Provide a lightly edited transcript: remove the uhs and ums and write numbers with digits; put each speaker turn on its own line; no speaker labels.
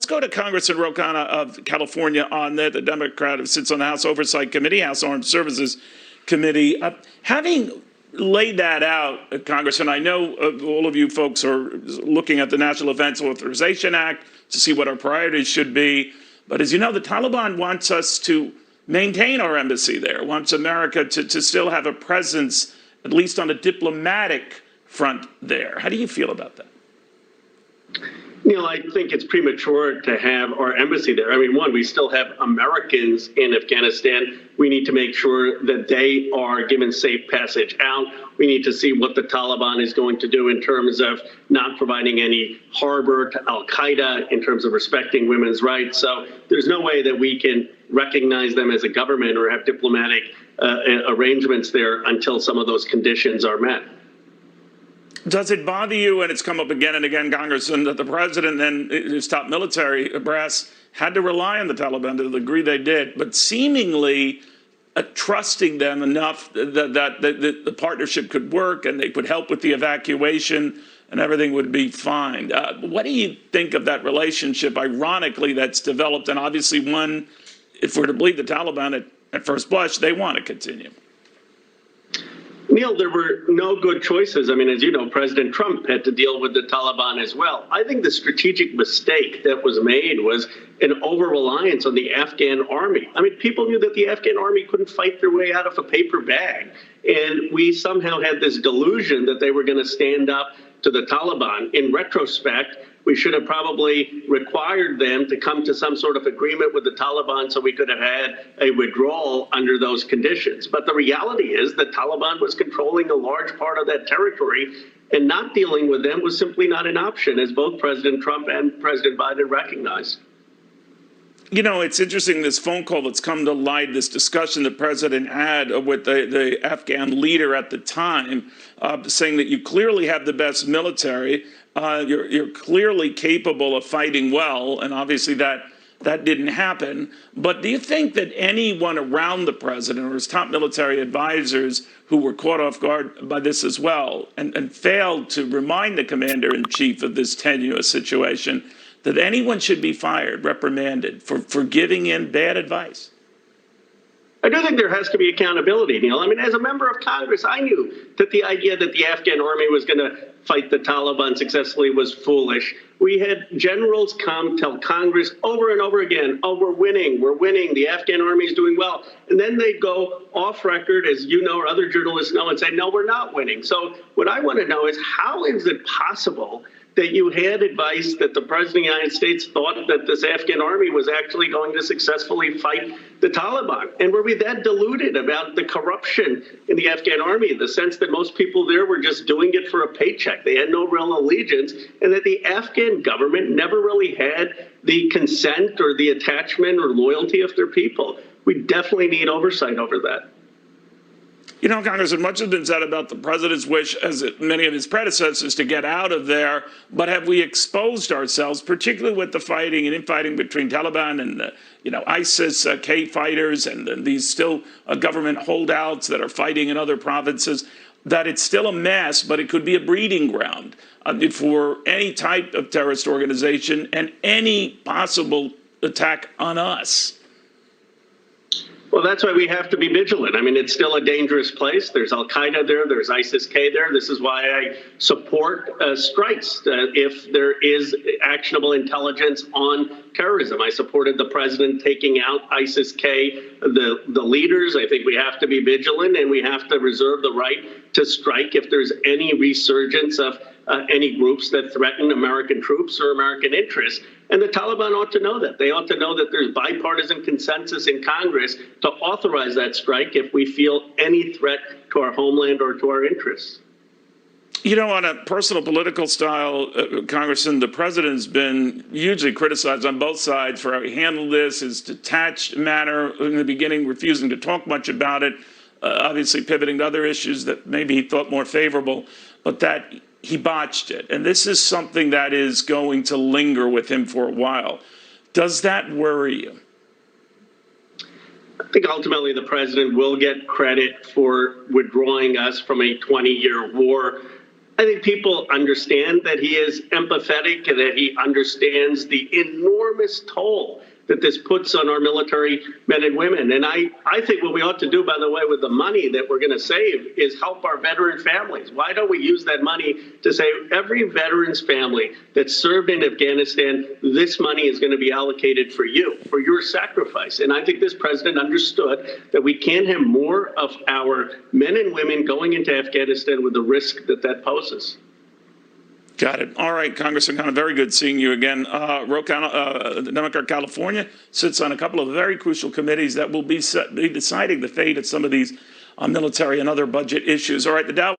go to Congressman Khanna of California on that, the Democrat who sits on the House Oversight Committee, House Armed Services Committee. Having laid that out, Congressman, I know all of you folks are looking at the National Defense Authorization Act to see what our priorities should be. But as you know, the Taliban wants us to maintain our embassy there, wants America to still have a presence, at least on a diplomatic front there. How do you feel about that?
Neil, I think it's premature to have our embassy there. I mean, one, we still have Americans in Afghanistan. We need to make sure that they are given safe passage out. We need to see what the Taliban is going to do in terms of not providing any harbor to al-Qaeda, in terms of respecting women's rights. So there's no way that we can recognize them as a government or have diplomatic arrangements there until some of those conditions are met.
Does it bother you, and it's come up again and again, Congressman, that the president and his top military brass had to rely on the Taliban to the degree they did, but seemingly trusting them enough that the partnership could work and they could help with the evacuation and everything would be fine? What do you think of that relationship, ironically, that's developed? And obviously one, if we're to believe the Taliban at first blush, they want to continue.
Neil, there were no good choices. I mean, as you know, President Trump had to deal with the Taliban as well. I think the strategic mistake that was made was an over-reliance on the Afghan army. I mean, people knew that the Afghan army couldn't fight their way out of a paper bag. And we somehow had this delusion that they were going to stand up to the Taliban. In retrospect, we should have probably required them to come to some sort of agreement with the Taliban so we could have had a withdrawal under those conditions. But the reality is the Taliban was controlling a large part of that territory, and not dealing with them was simply not an option, as both President Trump and President Biden recognized.
You know, it's interesting, this phone call that's come to light, this discussion the president had with the Afghan leader at the time, saying that you clearly have the best military, you're clearly capable of fighting well, and obviously that didn't happen. But do you think that anyone around the president or his top military advisors who were caught off guard by this as well and failed to remind the commander-in-chief of this tenuous situation, that anyone should be fired, reprimanded for giving in bad advice?
I do think there has to be accountability, Neil. I mean, as a member of Congress, I knew that the idea that the Afghan army was going to fight the Taliban successfully was foolish. We had generals come tell Congress over and over again, oh, we're winning, the Afghan army is doing well. And then they'd go off record, as you know, or other journalists know, and say, no, we're not winning. So what I want to know is, how is it possible that you had advice that the President of the United States thought that this Afghan army was actually going to successfully fight the Taliban? And were we that deluded about the corruption in the Afghan army, in the sense that most people there were just doing it for a paycheck? They had no real allegiance, and that the Afghan government never really had the consent or the attachment or loyalty of their people. We definitely need oversight over that.
You know, Congressman, much has been said about the president's wish, as many of his predecessors, to get out of there. But have we exposed ourselves, particularly with the fighting and infighting between Taliban and, ISIS, K fighters, and these still government holdouts that are fighting in other provinces, that it's still a mess, but it could be a breeding ground for any type of terrorist organization and any possible attack on us?
Well, that's why we have to be vigilant. I mean, it's still a dangerous place. There's al-Qaeda there. There's ISIS-K there. This is why I support strikes if there is actionable intelligence on terrorism. I supported the president taking out ISIS-K, the leaders. I think we have to be vigilant, and we have to reserve the right to strike if there's any resurgence of any groups that threaten American troops or American interests. And the Taliban ought to know that. They ought to know that there's bipartisan consensus in Congress to authorize that strike if we feel any threat to our homeland or to our interests.
You know, on a personal political style, Congressman, the president's been hugely criticized on both sides for how he handled this, his detached manner in the beginning, refusing to talk much about it, obviously pivoting to other issues that maybe he thought more favorable, but that he botched it. And this is something that is going to linger with him for a while. Does that worry you?
I think ultimately the president will get credit for withdrawing us from a 20-year war. I think people understand that he is empathetic and that he understands the enormous toll that this puts on our military men and women. And I think what we ought to do, by the way, with the money that we're going to save is help our veteran families. Why don't we use that money to say every veteran's family that served in Afghanistan, this money is going to be allocated for you, for your sacrifice. And I think this president understood that we can't have more of our men and women going into Afghanistan with the risk that that poses.
Got it. All right, Congressman Khanna, very good seeing you again. Democrat California sits on a couple of very crucial committees that will be deciding the fate of some of these military and other budget issues. All right, the Dow